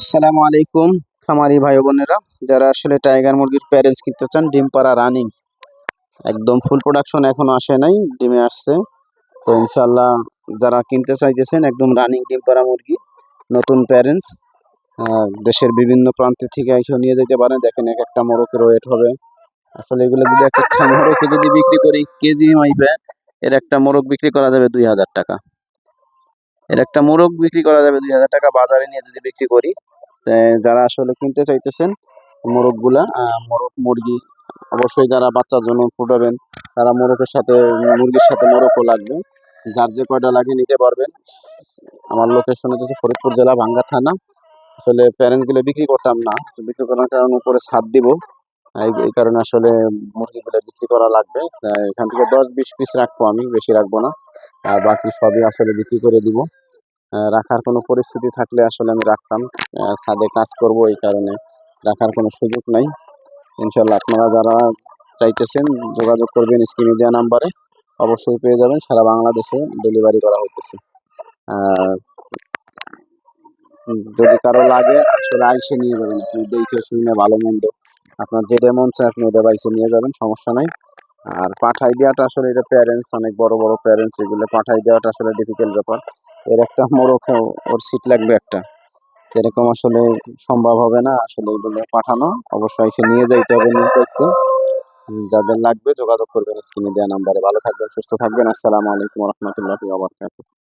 আসসালামু আলাইকুম খামারি ভাই বোনেরা, যারা আসলে টাইগার মুরগির প্যারেন্টস কিনতে চান, ডিম পাড়া রানিং একদম ফুল প্রোডাকশন এখনো আসে নাই, ডিমে আসছে। তো ইনশাল্লাহ যারা কিনতে চাইতেছেন একদম রানিং ডিম পাড়া মুরগি, নতুন প্যারেন্টস, দেশের বিভিন্ন প্রান্ত থেকে এসে নিয়ে যেতে পারেন। দেখেন এক একটা মোরগের ওয়েট হবে, আসলে এগুলো যদি এক একটা মোরগকে যদি বিক্রি করি কেজি মাইপে, এর একটা মোরগ বিক্রি করা যাবে 2000 টাকা। এর একটা মোরগ বিক্রি করা যাবে 2000 টাকা বাজারে নিয়ে যদি বিক্রি করি। যারা আসলে কিনতে চাইতেছেন মোরগগুলা, মোরগ মুরগি, অবশ্যই যারা বাচ্চার জন্য ফুটাবেন তারা মোরগের সাথে, মুরগির সাথে মোরগও লাগবে। যার যে কয়টা লাগে নিতে পারবেন। আমার লোকেশন হচ্ছে ফরিদপুর জেলা ভাঙ্গা থানা। আসলে প্যারেন্টসগুলো বিক্রি করতাম না, তো বিক্রি করার কারণে উপরে ছাদ দিব, এই কারণে আসলে মুরগিগুলো বিক্রি করা লাগবে। এখান থেকে 10-20 পিস রাখবো, আমি বেশি রাখবো না, আর বাকি সবই আসলে বিক্রি করে দিব। রাখার কোনো পরিস্থিতি থাকলে আসলে আমি রাখতাম, ছাদে কাজ করব, এই কারণে রাখার কোনো সুযোগ নাই। ইনশাল্লাহ আপনারা যারা চাইতেছেন যোগাযোগ করবেন, স্ক্রিনে দেওয়া নাম্বারে অবশ্যই পেয়ে যাবেন। সারা বাংলাদেশে ডেলিভারি করা হইতেছে। আর যদি কারো লাগে আসলে আইসে নিয়ে যাবেন, আপনি দেখে শুনে ভালো মন্দ আপনার যেটা মন চায় আপনি ওটা বাইসে নিয়ে যাবেন, সমস্যা নাই। আর পাঠাই দেওয়াটা আসলে, এটা প্যারেন্টস, অনেক বড় বড় প্যারেন্টস, এগুলো পাঠাই দেওয়াটা আসলে ডিফিকাল্ট ব্যাপার। এর একটা মোড়ক, ওর সিট লাগবে একটা, এরকম আসলে সম্ভব হবে না আসলে এগুলো পাঠানো। অবশ্যই এসে নিয়ে যাইতে হবে নিজ দায়িত্বে। যাদের লাগবে যোগাযোগ করবেন স্ক্রিনে দেওয়া নাম্বারে। ভালো থাকবেন, সুস্থ থাকবেন। আসসালামু আলাইকুম রহমতুল্লাহি ওয়া বারাকাতুহু।